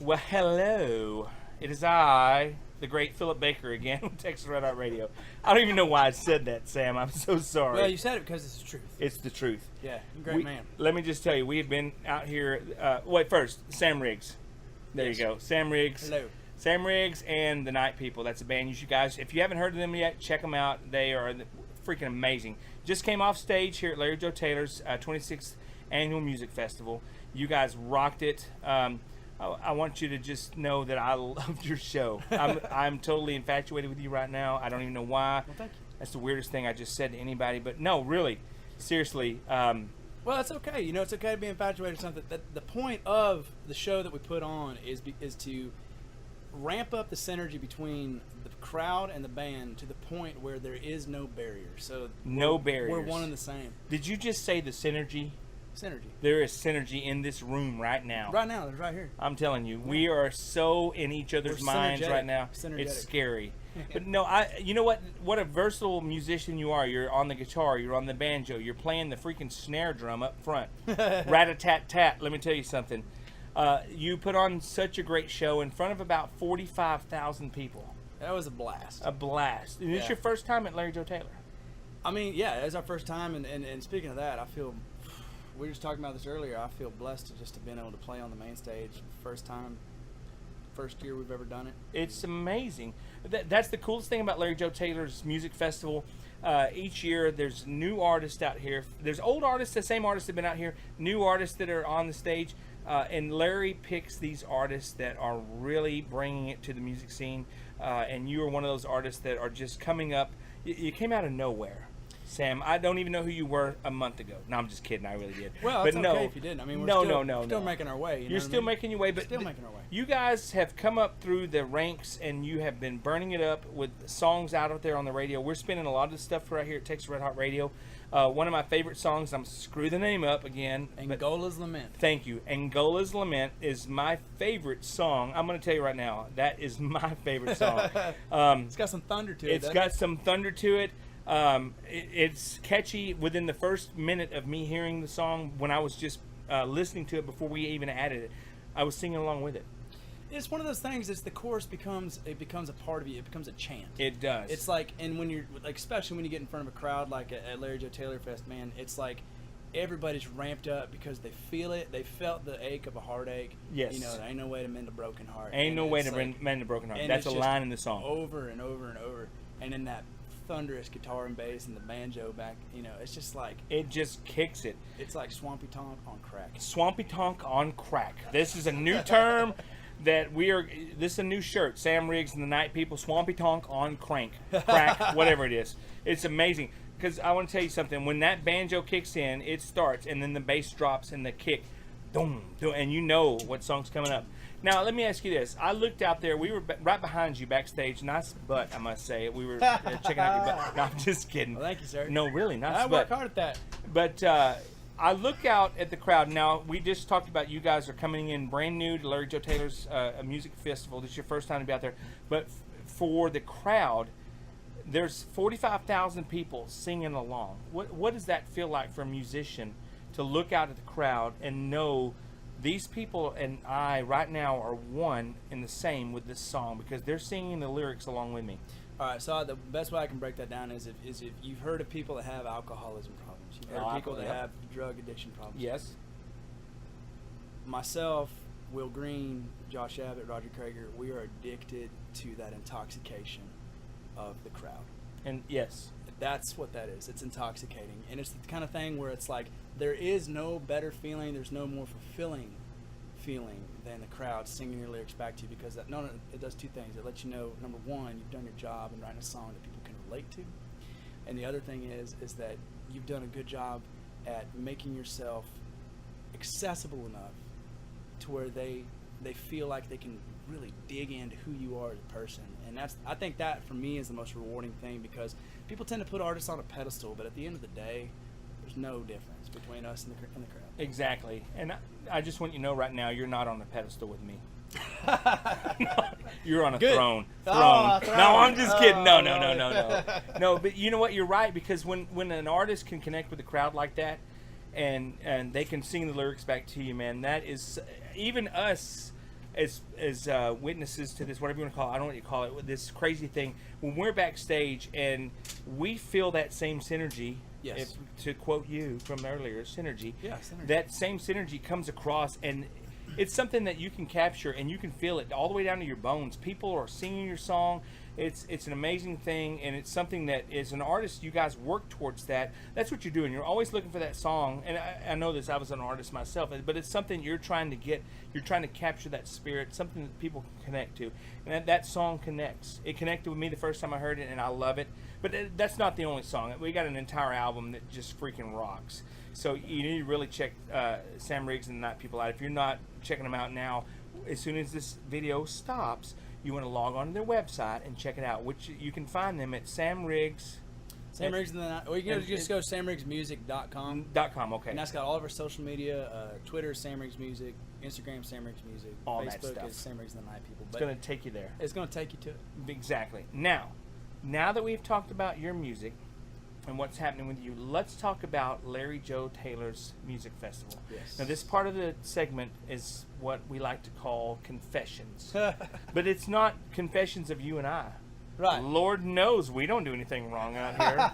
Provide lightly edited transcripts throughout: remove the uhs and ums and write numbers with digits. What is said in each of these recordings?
Well, hello. It is I, the great Phillip Baker again on Texas Red Hot Radio. I don't even know why I said that, Sam. I'm so sorry. Well, you said it because it's the truth. It's the truth. Yeah, you're a great man. Let me just tell you, we have been out here. Wait, first, Samm Riggs. There Yes. you go. Samm Riggs. Hello. Samm Riggs and the Night People. That's a band you guys, if you haven't heard of them yet, check them out. They are freaking amazing. Just came off stage here at Larry Joe Taylor's 26th Annual Music Festival. You guys rocked it. I want you to just know that I loved your show. I'm totally infatuated with you right now. I don't even know why. Well, thank you. That's the weirdest thing I just said to anybody. But no, really, seriously. Well, that's okay. You know, it's okay to be infatuated with something. The point of the show that we put on is to ramp up the synergy between the crowd and the band to the point where there is no barrier. So No barriers. We're one and the same. Did you just say the synergy? Synergy. There is synergy in this room right now. Right now, it's right here. I'm telling you, we are so in each other's We're minds synergetic. right now. Synergetic. It's scary. But no, you know what? What a versatile musician you are. You're on the guitar, you're on the banjo, you're playing the freaking snare drum up front. Rat-a-tat-tat. Let me tell you something. You put on such a great show in front of about 45,000 people. That was a blast. A blast. And it's Yeah. your first time at Larry Joe Taylor. I mean, yeah, it was our first time, and speaking of that, I feel, we were just talking about this earlier, I feel blessed to just have been able to play on the main stage. First time, first year we've ever done it. It's amazing. That's the coolest thing about Larry Joe Taylor's music festival. Each year there's new artists out here. There's old artists, the same artists that have been out here, new artists that are on the stage. And Larry picks these artists that are really bringing it to the music scene. And you are one of those artists that are just coming up. You came out of nowhere. Sam, I don't even know who you were a month ago. No, I'm just kidding. I really did. Well, but it's no, okay if you didn't. I mean, we're still making our way. You know You're what I still mean? making your way, but Still making our way. You guys have come up through the ranks, and you have been burning it up with songs out there on the radio. We're spinning a lot of the stuff right here at Texas Red Hot Radio. One of my favorite songs, I'm screw the name up again. Angola's Lament. Thank you. Angola's Lament is my favorite song. I'm going to tell you right now, that is my favorite song. It's got some thunder to it. It's got some thunder to it. It's catchy within the first minute of me hearing the song. When I was just listening to it before we even added it, I was singing along with it. It's one of those things. It's the chorus becomes a part of you. It becomes a chant. It does. It's like, and when you're like, especially when you get in front of a crowd like at Larry Joe Taylor Fest, man, it's like everybody's ramped up because they feel it. They felt the ache of a heartache. Yes. You know, there ain't no way to mend a broken heart. Ain't And no way it's to like- mend a broken heart. and That's a it's just line in the song. over and over and over, and then that thunderous guitar and bass and the banjo back. You know, it's just like It just kicks it. it's like Swampy Tonk on crack. Swampy Tonk on crack. This is a new term that this is a new shirt. Samm Riggs and the Night People, Swampy Tonk on crack, whatever it is. It's amazing. Because I want to tell you something. When that banjo kicks in, it starts, and then the bass drops and the kick, boom, and you know what song's coming up. Now, let me ask you this. I looked out there. We were right behind you backstage. Nice butt, I must say. We were checking out your butt. No, I'm just kidding. Well, thank you, sir. No, really, nice I butt. work hard at that. But I look out at the crowd. Now, we just talked about you guys are coming in brand new to Larry Joe Taylor's music festival. This is your first time to be out there. But for the crowd, there's 45,000 people singing along. What does that feel like for a musician to look out at the crowd and know these people and I right now are one and the same with this song because they're singing the lyrics along with me? All right, so the best way I can break that down is if you've heard of people that have alcoholism problems, you've heard of people that have drug addiction problems. Yes. Myself, Will Green, Josh Abbott, Roger Krager, we are addicted to that intoxication of the crowd. And yes. That's what that is. It's intoxicating. And it's the kind of thing where it's like there is no better feeling, there's no more fulfilling feeling than the crowd singing your lyrics back to you because it does two things. It lets you know, number one, you've done your job in writing a song that people can relate to. And the other thing is that you've done a good job at making yourself accessible enough to where they feel like they can really dig into who you are as a person. And I think that for me is the most rewarding thing because people tend to put artists on a pedestal, but at the end of the day, there's no difference between us and the crowd. Exactly. And I just want you to know right now, you're not on a pedestal with me. You're on a Good. throne. Oh, throne. No, I'm just kidding. No. Oh, No, but you know what? You're right because when an artist can connect with the crowd like that, and they can sing the lyrics back to you, man, that is even us as witnesses to this, whatever you want to call it, I don't know what you call it, this crazy thing. When we're backstage and we feel that same synergy, Yes. to quote you from earlier, synergy, Yeah, synergy. that same synergy comes across, and it's something that you can capture and you can feel it all the way down to your bones. People are singing your song. It's an amazing thing, and it's something that, as an artist, you guys work towards that. That's what you're doing. You're always looking for that song, and I know this. I was an artist myself, but it's something you're trying to get. You're trying to capture that spirit, something that people can connect to, and that song connects. It connected with me the first time I heard it, and I love it. But that's not the only song. We got an entire album that just freaking rocks. So you need to really check Samm Riggs and the Night People out. If you're not checking them out now, as soon as this video stops, you want to log on to their website and check it out, which you can find them at Samm Riggs. Samm Riggs and the Night. Or you can just go sammriggsmusic.com. .com, okay. And that's got all of our social media. Twitter, Samm Riggs Music. Instagram, Samm Riggs Music. All that Facebook stuff. is Samm Riggs and the Night People. It's going to take you there. It's going to take you to it. Exactly. Now that we've talked about your music and what's happening with you, let's talk about Larry Joe Taylor's music festival. Yes. Now, this part of the segment is what we like to call confessions. But it's not confessions of you and I. Right. Lord knows we don't do anything wrong out here.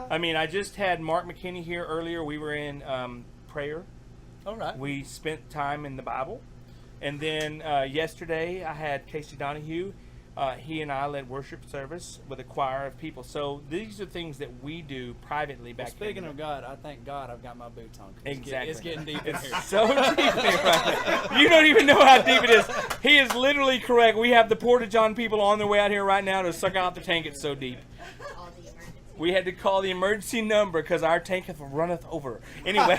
I mean, I just had Mark McKinney here earlier. We were in prayer. All right. We spent time in the Bible. And then yesterday I had Casey Donahue. He and I led worship service with a choir of people. So these are things that we do privately back Well, speaking here. of God, I thank God I've got my boots on. Exactly. It's getting deep in here. So deep in here right now. You don't even know how deep it is. He is literally correct. We have the Porta-John people on their way out here right now to suck out the tank. It's so deep. We had to call the emergency number because our tank runneth over. Anyway.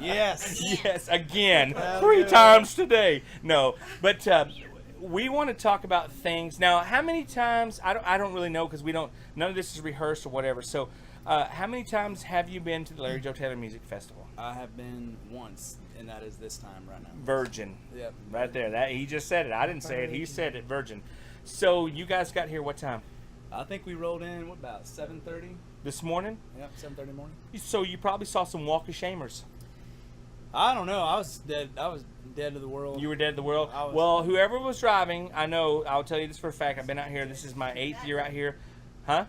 Yes. Yes, again. 3 times today. No, but we want to talk about things. Now, how many times, I don't really know because none of this is rehearsed or whatever. So how many times have you been to the Larry Joe Taylor Music Festival? I have been once, and that is this time right now. Virgin. Yep. Right there. He just said it. I didn't say it. He said it, virgin. So you guys got here what time? I think we rolled in, what about 7:30? This morning? Yep, 7:30 morning. So you probably saw some walk of shamers. I don't know. I was dead. I was dead to the world. You were dead to the world? I was. Well, whoever was driving, I'll tell you this for a fact. I've been out here. This is my 8th year out here. Huh?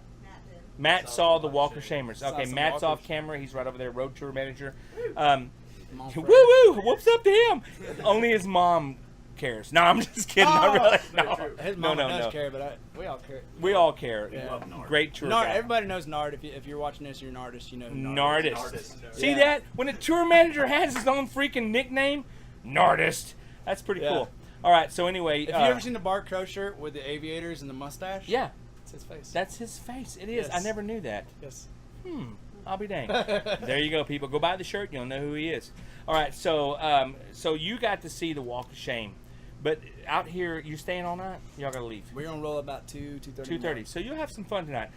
Matt saw the walk of shamers. Okay, some Matt's off walkers. camera. He's right over there, road tour manager. Come on, Woo Fred. woo! Whoops up to him. Only his mom cares. No, I'm just kidding. Not really. No, His no, mama no, does no. care, but we all care. We all care. Yeah. Love Nard. Great tour Nard, guide. everybody knows Nard. If you're watching this, you're an artist. You know who Nard is. Nardist. See Yeah. that? When a tour manager has his own freaking nickname, Nardist. That's pretty Yeah. cool. All right. So anyway, If you ever seen the Bart Crow shirt with the aviators and the mustache? yeah, It's his face. that's his face. It is. Yes. I never knew that. Yes. I'll be dang. There you go, people. Go buy the shirt. You'll know who he is. All right. So, so you got to see the Walk of Shame, but out here, you staying all night? Y'all gotta leave. We're gonna roll about 2:30. 2:30. So you'll have some fun tonight.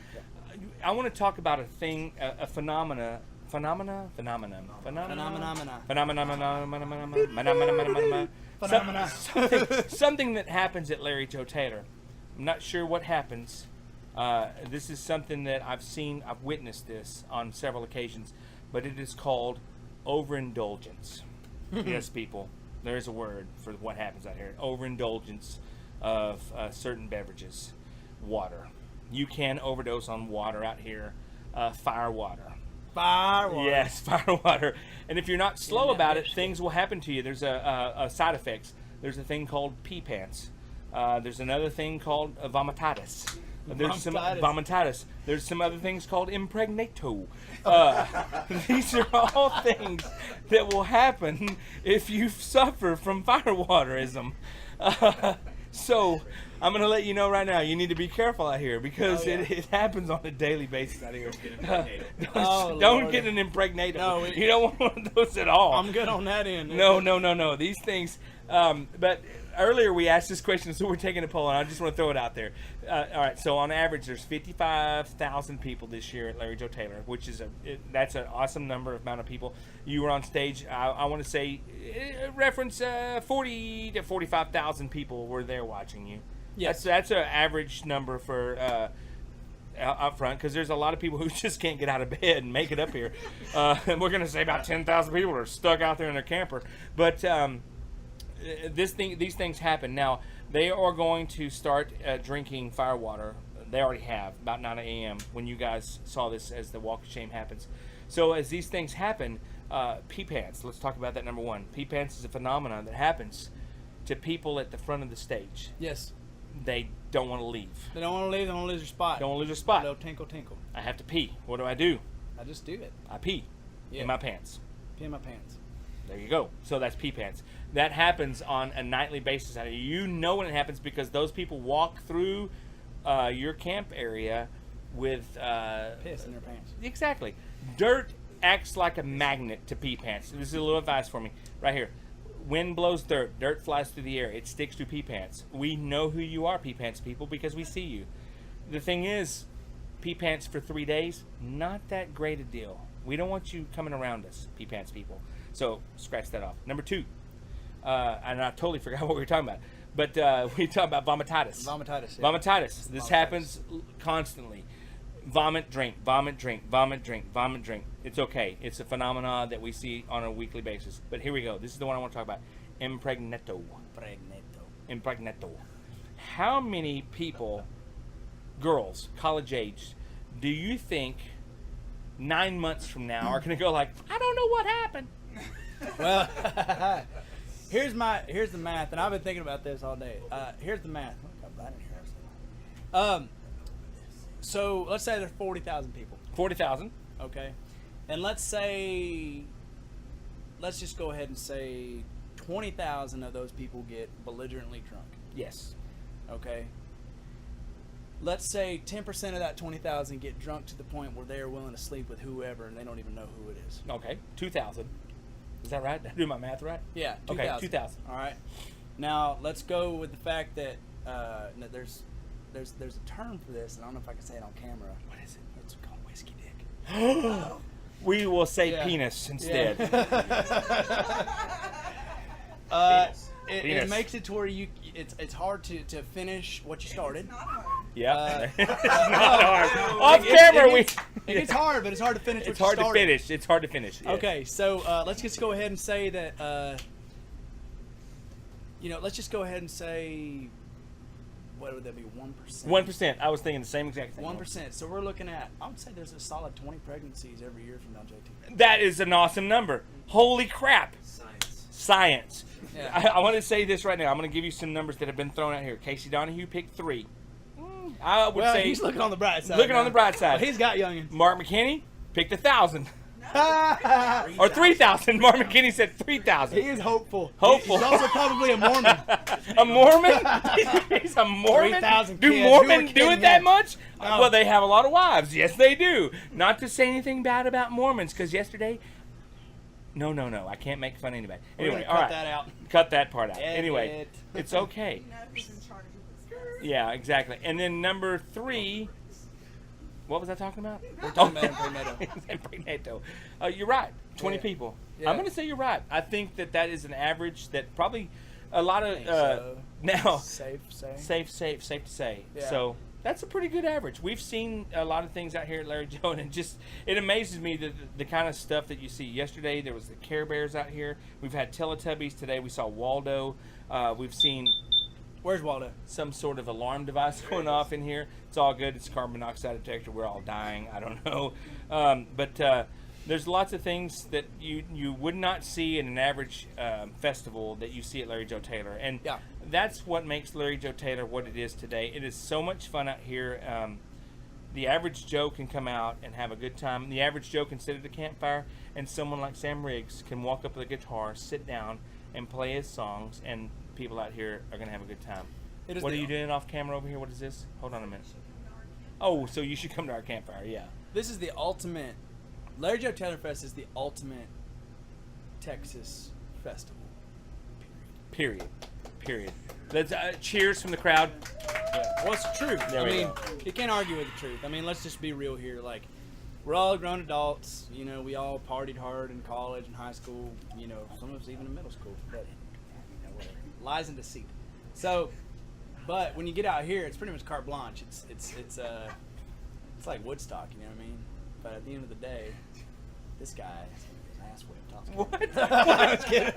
I want to talk about a thing, a phenomenon. Phenomena. Something that happens at Larry Joe Taylor. I'm not sure what happens. This is something that I've witnessed this on several occasions, but it is called overindulgence. Yes, people, there is a word for what happens out here. Overindulgence of certain beverages. Water. You can overdose on water out here. Fire water. Fireworks. Yes, fire water. And if you're not slow about it, things will happen to you. There's a side effects. There's a thing called pee pants. There's another thing called vomititis. There's some vomititis. There's some other things called impregnato. These are all things that will happen if you suffer from firewaterism. So I'm going to let you know right now, you need to be careful out here because it happens on a daily basis out here. Don't get an impregnator. No, you don't want one of those at all. I'm good on that end. No. These things. But earlier we asked this question, so we're taking a poll, and I just want to throw it out there. All right, so on average, there's 55,000 people this year at Larry Joe Taylor, which is that's an awesome amount of people. You were on stage. I want to say, reference 40 to 45,000 people were there watching you. Yes. That's an average number for up front, because there's a lot of people who just can't get out of bed and make it up here. And we're going to say about 10,000 people are stuck out there in their camper. But these things happen. Now, they are going to start drinking firewater. They already have, about 9 a.m. when you guys saw this as the Walk of Shame happens. So as these things happen, pee pants, let's talk about that number one. Pee pants is a phenomenon that happens to people at the front of the stage. Yes. They don't want to leave. They don't want to leave. They don't want to lose their spot. Don't want to lose their spot. Little tinkle, tinkle. I have to pee. What do? I just do it. I pee in my pants. Pee in my pants. There you go. So that's pee pants. That happens on a nightly basis. You know when it happens because those people walk through your camp area with piss in their pants. Exactly. Dirt acts like a magnet to pee pants. This is a little advice for me right here. Wind blows dirt. Dirt flies through the air. It sticks to pee pants. We know who you are, pee pants people, because we see you. The thing is, pee pants for 3 days, not that great a deal. We don't want you coming around us, pee pants people. So scratch that off. Number two, and I totally forgot what we were talking about, but we talked about vomititis. Vomititis. Yeah. Vomititis. This happens constantly. Vomit, drink, vomit, drink, vomit, drink, vomit, drink. It's okay. It's a phenomenon that we see on a weekly basis. But here we go. This is the one I want to talk about. Impregnato. Impregnato. How many people, girls, college age, do you think 9 months from now are going to go like, I don't know what happened? Well, here's the math, and I've been thinking about this all day. Here's the math. So let's say there's 40,000 people. 40,000. Okay, and let's just go ahead and say 20,000 of those people get belligerently drunk. Yes. Okay. Let's say 10% of that 20,000 get drunk to the point where they are willing to sleep with whoever, and they don't even know who it is. Okay. 2,000. Is that right? Did I do my math right? Yeah. 2,000. Okay. 2,000. All right. Now let's go with the fact that there's a term for this, and I don't know if I can say it on camera. What is it? It's called whiskey dick. We will say penis instead. It makes it to where it's hard to finish what you started. Yeah. It's not hard. Off camera, it gets hard, but it's hard to finish. It's hard to finish. It's hard to finish. Yes. Okay, so let's just go ahead and say that. Let's just go ahead and say. What would that be? 1%. 1%. I was thinking the same exact thing. 1%. So we're looking at. I would say there's a solid 20 pregnancies every year from LJT. That is an awesome number. Holy crap! Science. Yeah. I want to say this right now. I'm going to give you some numbers that have been thrown out here. Casey Donahue picked 3. I would say he's looking on the bright side. Looking on the bright side. Well, he's got youngins. Mark McKinney picked 1,000. Or 3,000. Mark McKinney said 3,000. He is hopeful. Hopeful. He's also probably a Mormon. A Mormon? He's a Mormon? 3,000 Do kids. Mormons do it that much? No. Well, they have a lot of wives. Yes, they do. Not to say anything bad about Mormons, because yesterday... No. I can't make fun of anybody. Anyway, all right. Cut that out. Cut that part out. Edit. Anyway, it's okay. Yeah, exactly. And then number 3... What was I talking about? We're talking about Impregnato. You're right. 20 people. Yeah. I'm going to say you're right. I think that is an average that probably a lot of so. now Safe to say. Yeah. So that's a pretty good average. We've seen a lot of things out here at Larry Joe, and it amazes me the kind of stuff that you see. Yesterday there was the Care Bears out here. We've had Teletubbies today. We saw Waldo. We've seen. Where's Waldo? Some sort of alarm device going off in here. It's all good. It's a carbon monoxide detector. We're all dying. I don't know. But there's lots of things that you would not see in an average festival that you see at Larry Joe Taylor. And that's what makes Larry Joe Taylor what it is today. It is so much fun out here. The average Joe can come out and have a good time. The average Joe can sit at a campfire, and someone like Samm Riggs can walk up with a guitar, sit down, and play his songs, and people out here are going to have a good time. What are you doing off camera over here? What is this? Hold on a minute. Oh, so you should come to our campfire, yeah. This is the ultimate, Larry Joe Taylor Fest is the ultimate Texas festival. Period. Let's cheers from the crowd. Yeah. Well, it's the truth. There we go. You can't argue with the truth. I mean, let's just be real here. Like, we're all grown adults. We all partied hard in college and high school. Some of us even in middle school. But whatever. Lies and deceit. So, but when you get out here, it's pretty much carte blanche. It's like Woodstock. You know what I mean? But at the end of the day, this guy is his ass whipped. What? I was kidding.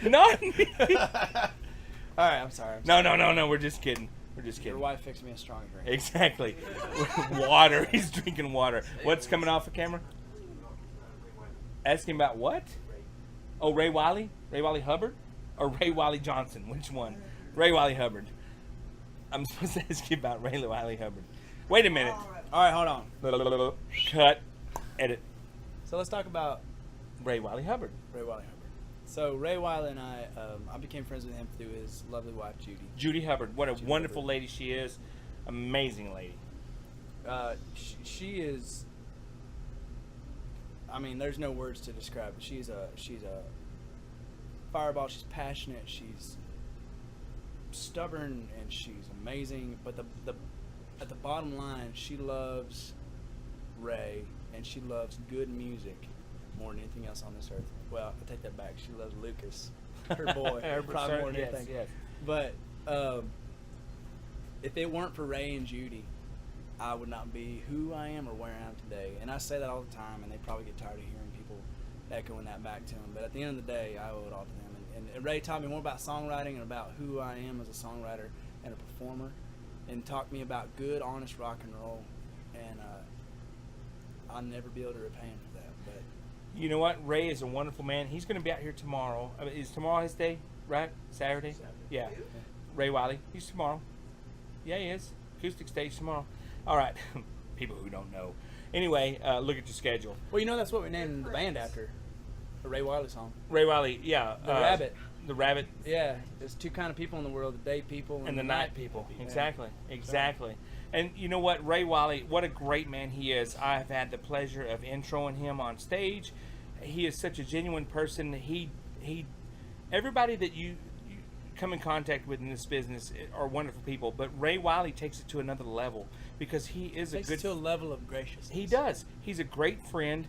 Not me. All right, I'm sorry. No. We're just kidding. We're just Your kidding. wife fixed me a strong drink. Exactly. Water. He's drinking water. What's coming off the camera? Asking about what? Oh, Ray Wiley? Ray Wiley Hubbard? Or Ray Wiley Johnson? Which one? Ray Wiley Hubbard. I'm supposed to ask you about Ray Wiley Hubbard. Wait a minute. All right, hold on. Cut. Edit. So let's talk about Ray Wiley Hubbard. Ray Wiley Hubbard. So Ray Wiley and I became friends with him through his lovely wife, Judy. Judy Hubbard. What a wonderful lady she is. Amazing lady. She is. I mean, there's no words to describe it. She's a fireball. She's passionate. She's stubborn, and she's amazing. But at the bottom line, she loves Ray, and she loves good music more than anything else on this earth. Well, I take that back. She loves Lucas, her boy, probably more than anything. Yes. But if it weren't for Ray and Judy, I would not be who I am or where I am today. And I say that all the time, and they probably get tired of hearing people echoing that back to them. But at the end of the day, I owe it all to them. And Ray taught me more about songwriting and about who I am as a songwriter and a performer, and taught me about good, honest rock and roll. And I'll never be able to repay him for that. But You know what? Ray is a wonderful man. He's going to be out here tomorrow. I mean, is tomorrow his day, right? Saturday? Yeah. Ray Wiley. He's tomorrow. Yeah, he is. Acoustic stage tomorrow. All right. People who don't know. Anyway, look at your schedule. well, you know that's what we named the band after. A Ray Wiley song. Ray Wiley, yeah. The Rabbit. The Rabbit. Yeah, there's two kind of people in the world: the day people And the night people. Exactly. Exactly. And you know what? Ray Wiley, what a great man he is. I have had the pleasure of introing him on stage. He is such a genuine person. He everybody that you come in contact with in this business are wonderful people, but Ray Wiley takes it to another level because he is Takes a good it to a level of graciousness. He does. He's a great friend.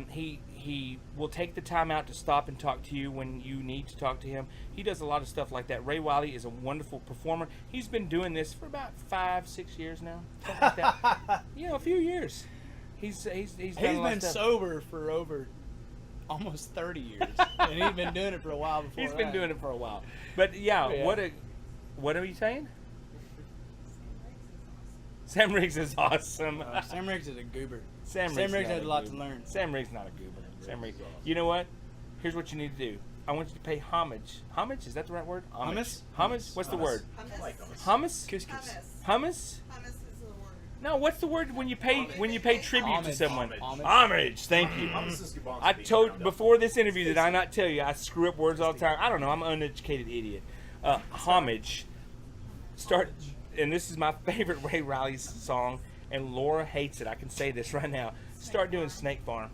He will take the time out to stop and talk to you when you need to talk to him. He does a lot of stuff like that. Ray Wiley is a wonderful performer. He's been doing this for about 5-6 years now, something like that. A few years. He's done He's a lot been of stuff. sober for over almost 30 years, and he's been doing it for a while before. He's been doing it for a while. But yeah, what are you saying? Samm Riggs is awesome. Samm Riggs is a goober. Samm Riggs not had a lot to goober. learn. Samm Riggs not a goober. Samm Riggs. You know what? Here's what you need to do. I want you to pay homage. Homage? Is that the right word? Hummus? Hummus? What's the word? Hummus? Couscous. Hummus? Hummus is the word. No, what's the word when you pay tribute to Homage. someone? Homage. Homage. Thank you. I told before this interview, did I not tell you I screw up words all the time? I don't know. I'm an uneducated idiot. Homage. Start, and this is my favorite Ray Riley's song, and Laura hates it. I can say this right now. Start doing Snake Farm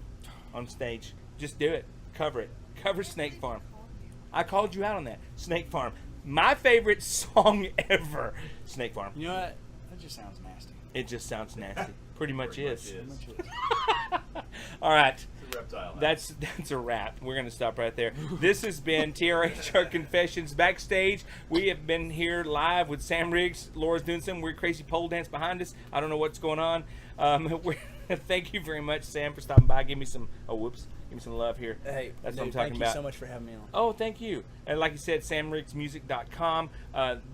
on stage. Just do it. Cover it. Cover Snake Farm. I called you out on that. Snake Farm. My favorite song ever. Snake Farm. You know what? That just sounds nasty. It just sounds nasty. Pretty much is. How much is? All right. It's a reptile. That's a wrap. We're going to stop right there. This has been TRHR Confessions Backstage. We have been here live with Samm Riggs. Laura's doing some weird crazy pole dance behind us. I don't know what's going on. Thank you very much, Sam, for stopping by. Give me some love here. Hey, That's dude, what I'm talking thank you about. so much for having me on. Oh, thank you. And like you said, SammRiggsMusic.com.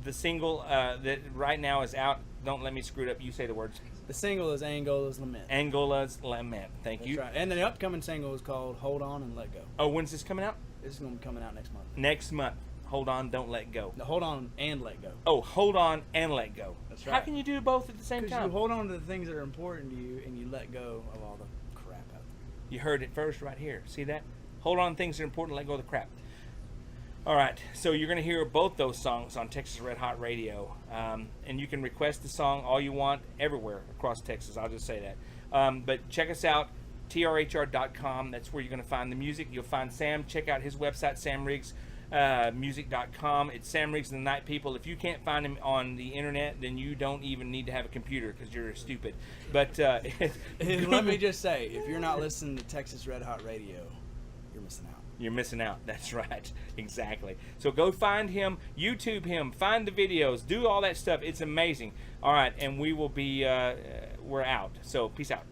The single that right now is out. Don't let me screw it up. You say the words. The single is Angola's Lament. Angola's Lament. Thank That's you. right. And the upcoming single is called Hold On and Let Go. Oh, when's this coming out? This is going to be coming out next month. Next month. Hold on, don't let go. No, Hold On and Let Go. Oh, hold on and let go. That's How right. can you do both at the same Because time? you hold on to the things that are important to you, and you let go of all the crap out there. You heard it first right here. See that? Hold on to things that are important, let go of the crap. All right, so you're going to hear both those songs on Texas Red Hot Radio. And you can request the song all you want everywhere across Texas. I'll just say that. But check us out, trhr.com. That's where you're going to find the music. You'll find Sam. Check out his website, SammRiggsMusic.com. It's Samm Riggs and the Night People. If you can't find him on the internet, then you don't even need to have a computer because you're stupid. But And let me just say, if you're not listening to Texas Red Hot Radio, you're missing out. You're missing out. That's right. Exactly. So go find him, YouTube him, find the videos, do all that stuff. It's amazing. All right, and we will be, we're out. So peace out.